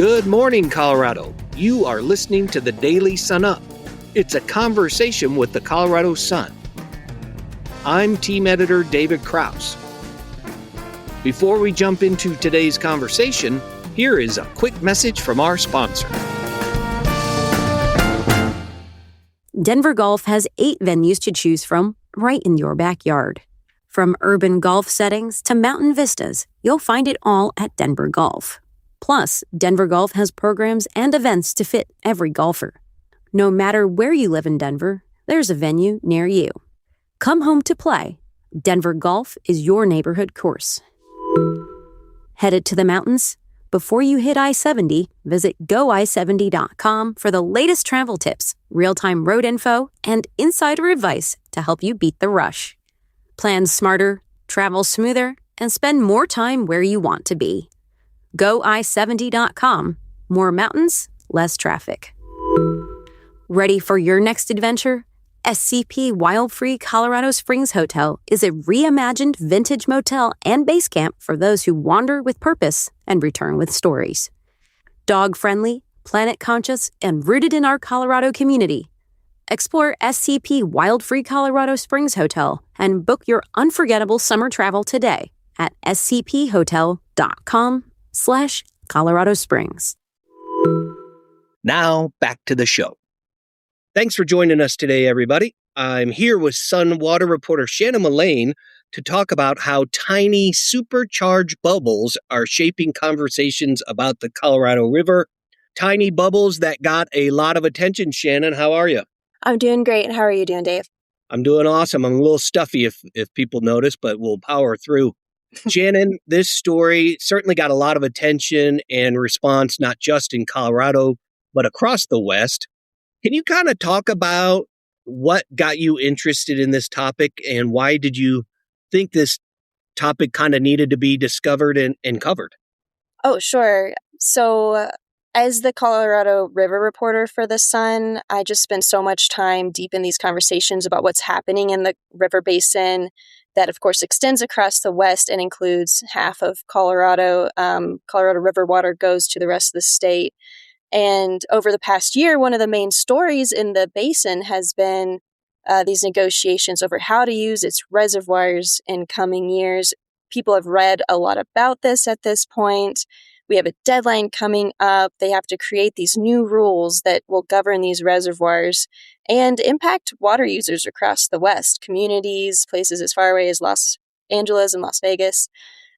Good morning, Colorado. You are listening to the Daily Sun Up. It's a conversation with the Colorado Sun. I'm team editor David Krause. Before we jump into today's conversation, here is a quick message from our sponsor. Denver Golf has 8 venues to choose from right in your backyard. From urban golf settings to mountain vistas, you'll find it all at Denver Golf. Plus, Denver Golf has programs and events to fit every golfer. No matter where you live in Denver, there's a venue near you. Come home to play. Denver Golf is your neighborhood course. Headed to the mountains? Before you hit I-70, visit goI70.com for the latest travel tips, real-time road info, and insider advice to help you beat the rush. Plan smarter, travel smoother, and spend more time where you want to be. GoI70.com. More mountains, less traffic. Ready for your next adventure? SCP Wild-Free Colorado Springs Hotel is a reimagined vintage motel and base camp for those who wander with purpose and return with stories. Dog-friendly, planet-conscious, and rooted in our Colorado community. Explore SCP Wild-Free Colorado Springs Hotel and book your unforgettable summer travel today at scphotel.com/Colorado Springs. Now, back to the show. Thanks for joining us today, everybody. I'm here with Sun water reporter Shannon Mullane to talk about how tiny supercharged bubbles are shaping conversations about the Colorado River. Tiny bubbles that got a lot of attention. Shannon, how are you? I'm doing great. How are you doing, Dave? I'm doing awesome. I'm a little stuffy if people notice, but we'll power through. Shannon, this story certainly got a lot of attention and response, not just in Colorado, but across the West. Can you kind of talk about what got you interested in this topic and why did you think this topic kind of needed to be discovered and covered? Oh, sure. So as the Colorado River reporter for The Sun, I just spend so much time deep in these conversations about what's happening in the river basin that, of course, extends across the West and includes half of Colorado. Colorado River water goes to the rest of the state. And over the past year, one of the main stories in the basin has been these negotiations over how to use its reservoirs in coming years. People have read a lot about this at this point. We have a deadline coming up. They have to create these new rules that will govern these reservoirs and impact water users across the West, communities, places as far away as Los Angeles and Las Vegas.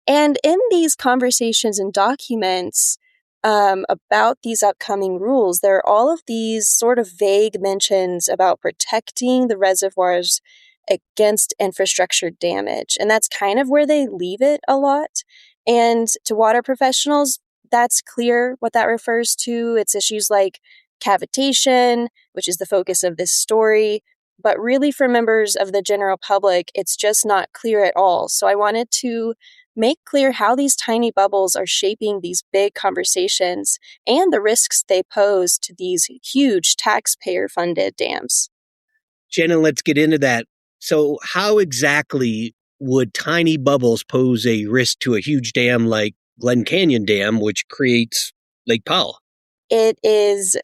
And in these conversations and documents about these upcoming rules, there are all of these sort of vague mentions about protecting the reservoirs against infrastructure damage. And that's kind of where they leave it a lot. And to water professionals, that's clear what that refers to. It's issues like cavitation, which is the focus of this story. But really, for members of the general public, it's just not clear at all. So I wanted to make clear how these tiny bubbles are shaping these big conversations and the risks they pose to these huge taxpayer-funded dams. Shannon, let's get into that. So how exactly would tiny bubbles pose a risk to a huge dam like Glen Canyon Dam, which creates Lake Powell? It is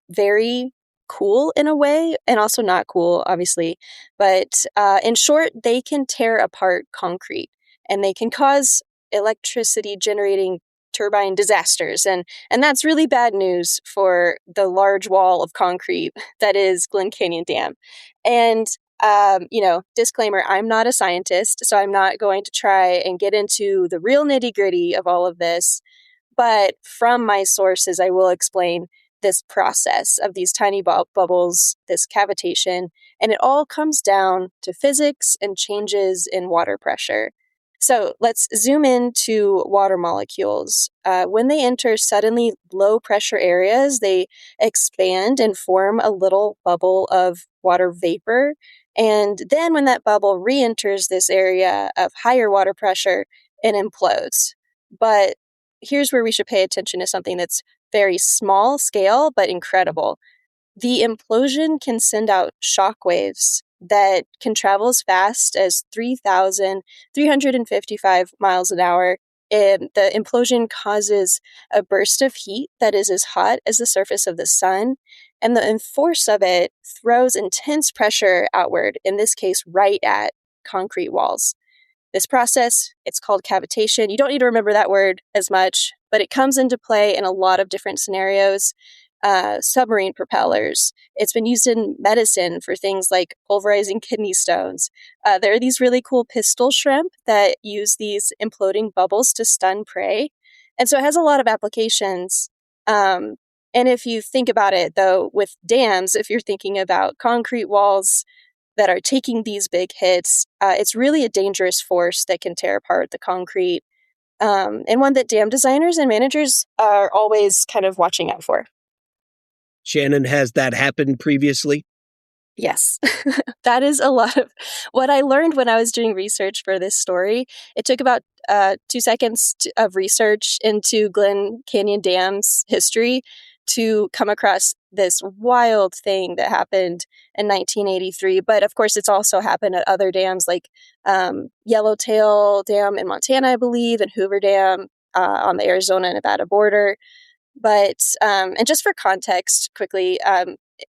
very cool in a way, and also not cool, obviously. But in short, they can tear apart concrete, and they can cause electricity-generating turbine disasters. And that's really bad news for the large wall of concrete that is Glen Canyon Dam. And disclaimer, I'm not a scientist, so I'm not going to try and get into the real nitty-gritty of all of this. But from my sources, I will explain this process of these tiny bubbles, this cavitation, and it all comes down to physics and changes in water pressure. So let's zoom into water molecules. When they enter suddenly low-pressure areas, they expand and form a little bubble of water vapor. And then when that bubble re-enters this area of higher water pressure, it implodes. But here's where we should pay attention to something that's very small scale, but incredible. The implosion can send out shock waves that can travel as fast as 3,355 miles an hour the implosion causes a burst of heat that is as hot as the surface of the sun, and the force of it throws intense pressure outward, in this case, right at concrete walls. This process, it's called cavitation. You don't need to remember that word as much, but it comes into play in a lot of different scenarios. Submarine propellers. It's been used in medicine for things like pulverizing kidney stones. There are these really cool pistol shrimp that use these imploding bubbles to stun prey. And so it has a lot of applications. And if you think about it, though, with dams, if you're thinking about concrete walls that are taking these big hits, it's really a dangerous force that can tear apart the concrete, and one that dam designers and managers are always kind of watching out for. Shannon, has that happened previously? Yes, that is a lot of what I learned when I was doing research for this story. It took about 2 seconds of research into Glen Canyon Dam's history to come across this wild thing that happened in 1983. But of course, it's also happened at other dams like Yellowtail Dam in Montana, I believe, and Hoover Dam on the Arizona-Nevada border. But, and just for context quickly,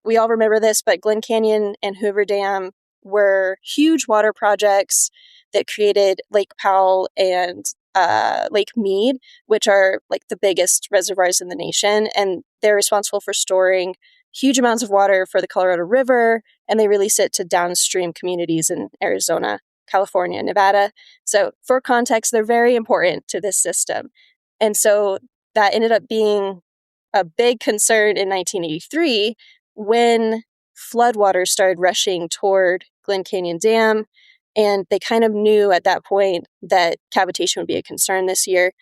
we all remember this, but Glen Canyon and Hoover Dam were huge water projects that created Lake Powell and Lake Mead, which are like the biggest reservoirs in the nation. And they're responsible for storing huge amounts of water for the Colorado River, and they release it to downstream communities in Arizona, California, Nevada. So for context, they're very important to this system. And so that ended up being a big concern in 1983 when floodwaters started rushing toward Glen Canyon Dam. And they kind of knew at that point that cavitation would be a concern this year.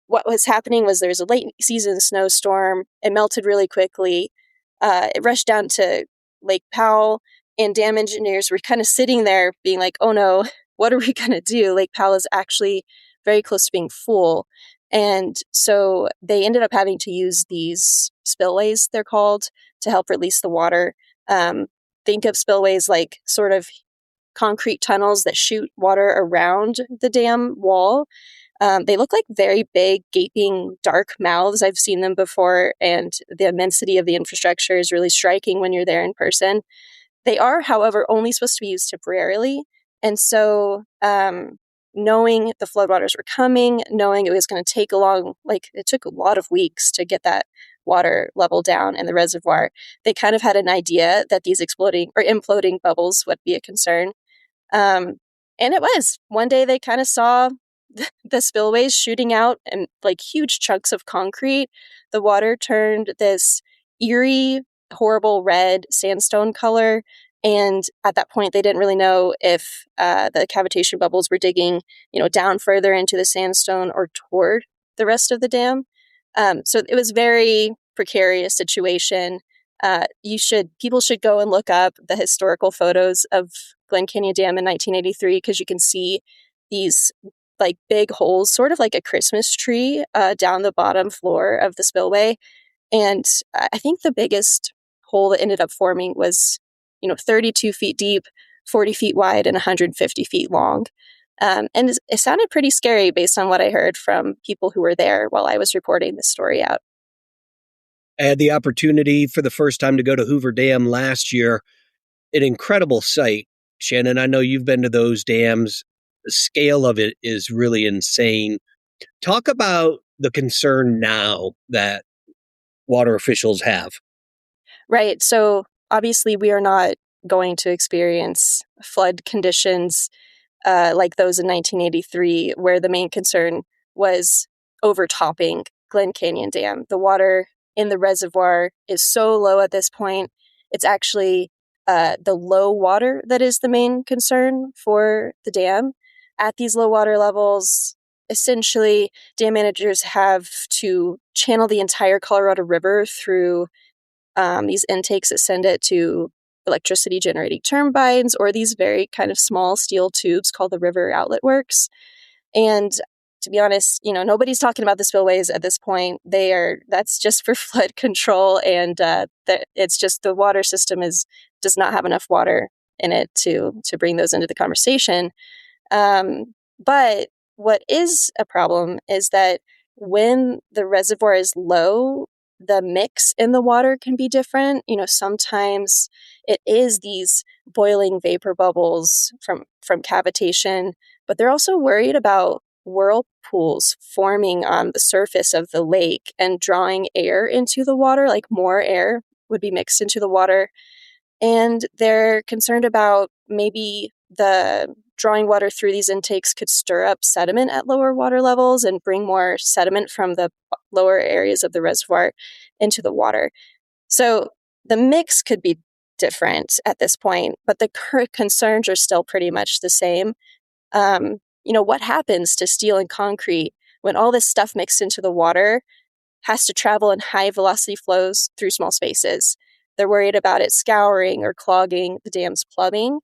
What was happening was there was a late season snowstorm. It melted really quickly. It rushed down to Lake Powell, and dam engineers were kind of sitting there being like, oh no, what are we going to do? Lake Powell is actually very close to being full. And so they ended up having to use these spillways, they're called, to help release the water. Think of spillways like sort of concrete tunnels that shoot water around the dam wall. They look like very big, gaping, dark mouths. I've seen them before, and the immensity of the infrastructure is really striking when you're there in person. They are, however, only supposed to be used temporarily. And so knowing the floodwaters were coming, knowing it was going to take it took a lot of weeks to get that water level down in the reservoir, they kind of had an idea that these exploding or imploding bubbles would be a concern. And it was. One day they kind of saw the spillways shooting out and like huge chunks of concrete. The water turned this eerie, horrible red sandstone color. And at that point, they didn't really know if the cavitation bubbles were digging, down further into the sandstone or toward the rest of the dam. So it was very precarious situation. People should go and look up the historical photos of Glen Canyon Dam in 1983, because you can see these like big holes, sort of like a Christmas tree, down the bottom floor of the spillway. And I think the biggest hole that ended up forming was 32 feet deep, 40 feet wide, and 150 feet long. And it sounded pretty scary based on what I heard from people who were there while I was reporting this story out. I had the opportunity for the first time to go to Hoover Dam last year. An incredible sight. Shannon, I know you've been to those dams. The scale of it is really insane. Talk about the concern now that water officials have. Right. So obviously we are not going to experience flood conditions like those in 1983, where the main concern was overtopping Glen Canyon Dam. The water in the reservoir is so low at this point. It's actually the low water that is the main concern for the dam. At these low water levels, essentially, dam managers have to channel the entire Colorado River through these intakes that send it to electricity generating turbines, or these very kind of small steel tubes called the river outlet works. And to be honest, nobody's talking about the spillways at this point. That's just for flood control, and it's just the water system does not have enough water in it to bring those into the conversation. But what is a problem is that when the reservoir is low, the mix in the water can be different. Sometimes it is these boiling vapor bubbles from cavitation, but they're also worried about whirlpools forming on the surface of the lake and drawing air into the water, like more air would be mixed into the water. And they're concerned about maybe the drawing water through these intakes could stir up sediment at lower water levels and bring more sediment from the lower areas of the reservoir into the water. So the mix could be different at this point, but the concerns are still pretty much the same. What happens to steel and concrete when all this stuff mixed into the water has to travel in high velocity flows through small spaces? They're worried about it scouring or clogging the dam's plumbing.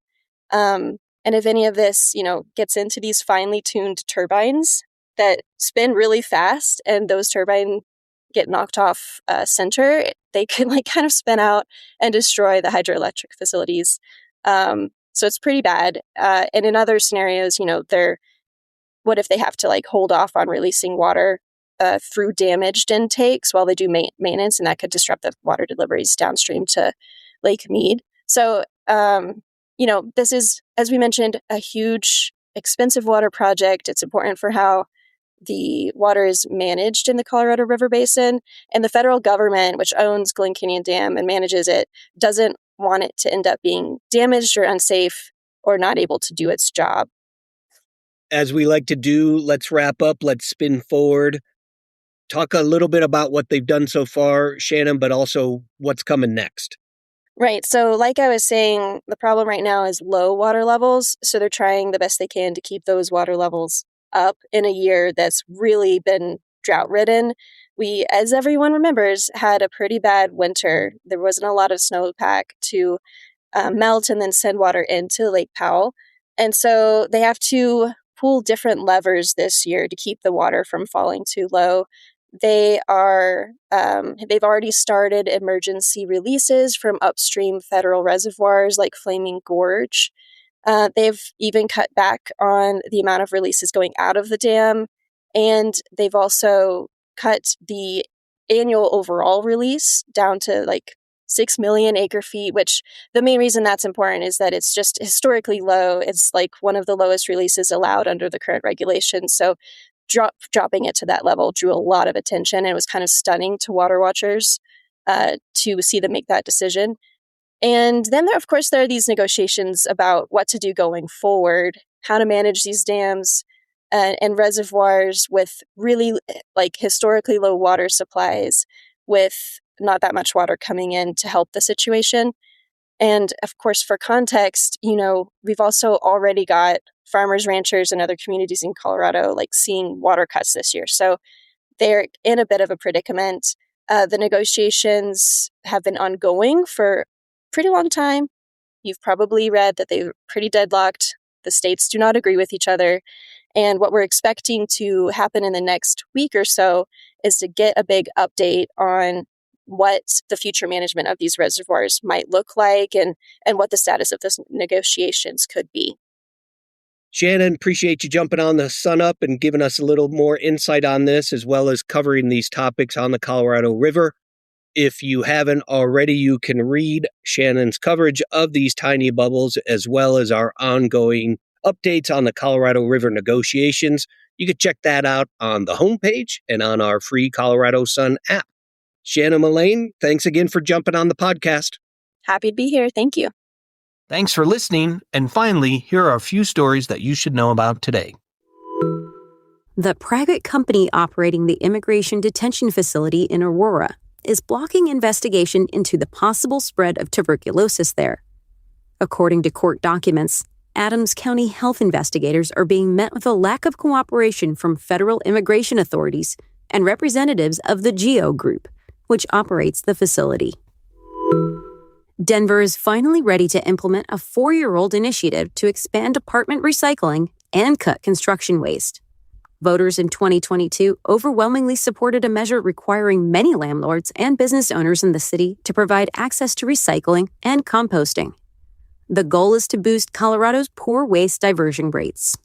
And if any of this, gets into these finely tuned turbines that spin really fast and those turbines get knocked off center, they can kind of spin out and destroy the hydroelectric facilities. So it's pretty bad. And in other scenarios, what if they have to hold off on releasing water through damaged intakes while they do maintenance, and that could disrupt the water deliveries downstream to Lake Mead. So, this is, as we mentioned, a huge, expensive water project. It's important for how the water is managed in the Colorado River Basin, and the federal government, which owns Glen Canyon Dam and manages it, doesn't want it to end up being damaged or unsafe or not able to do its job. As we like to do, let's wrap up, let's spin forward. Talk a little bit about what they've done so far, Shannon, but also what's coming next. Right. So like I was saying, the problem right now is low water levels. So they're trying the best they can to keep those water levels up in a year that's really been drought-ridden. We, as everyone remembers, had a pretty bad winter. There wasn't a lot of snowpack to melt and then send water into Lake Powell. And so they have to pull different levers this year to keep the water from falling too low. They've already started emergency releases from upstream federal reservoirs like Flaming Gorge. They've even cut back on the amount of releases going out of the dam, and they've also cut the annual overall release down to 6 million acre feet, which the main reason that's important is that it's just historically low. It's one of the lowest releases allowed under the current regulations. So dropping it to that level drew a lot of attention, and it was kind of stunning to water watchers to see them make that decision. And then, of course, there are these negotiations about what to do going forward, how to manage these dams and reservoirs with really historically low water supplies, with not that much water coming in to help the situation. And of course, for context, we've also already got farmers, ranchers, and other communities in Colorado seeing water cuts this year. So they're in a bit of a predicament. The negotiations have been ongoing for a pretty long time. You've probably read that they're pretty deadlocked. The states do not agree with each other. And what we're expecting to happen in the next week or so is to get a big update on what the future management of these reservoirs might look like and what the status of those negotiations could be. Shannon, appreciate you jumping on the Sun Up and giving us a little more insight on this, as well as covering these topics on the Colorado River. If you haven't already, you can read Shannon's coverage of these tiny bubbles, as well as our ongoing updates on the Colorado River negotiations. You can check that out on the homepage and on our free Colorado Sun app. Shannon Mullane, thanks again for jumping on the podcast. Happy to be here. Thank you. Thanks for listening. And finally, here are a few stories that you should know about today. The private company operating the immigration detention facility in Aurora is blocking investigation into the possible spread of tuberculosis there. According to court documents, Adams County health investigators are being met with a lack of cooperation from federal immigration authorities and representatives of the GEO Group, which operates the facility. Denver is finally ready to implement a 4-year-old initiative to expand apartment recycling and cut construction waste. Voters in 2022 overwhelmingly supported a measure requiring many landlords and business owners in the city to provide access to recycling and composting. The goal is to boost Colorado's poor waste diversion rates.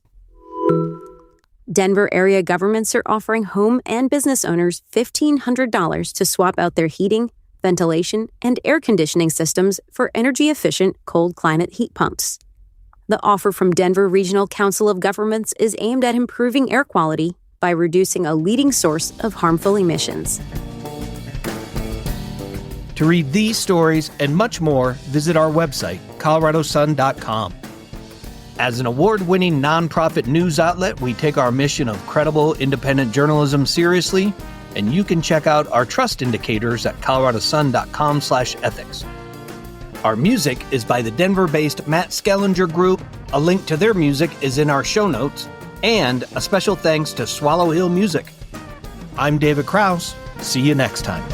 Denver area governments are offering home and business owners $1,500 to swap out their heating, ventilation, and air conditioning systems for energy-efficient cold climate heat pumps. The offer from Denver Regional Council of Governments is aimed at improving air quality by reducing a leading source of harmful emissions. To read these stories and much more, visit our website, coloradosun.com. As an award-winning nonprofit news outlet, we take our mission of credible, independent journalism seriously, and you can check out our trust indicators at coloradosun.com/ethics. Our music is by the Denver-based Matt Skellinger Group. A link to their music is in our show notes, and a special thanks to Swallow Hill Music. I'm David Krause. See you next time.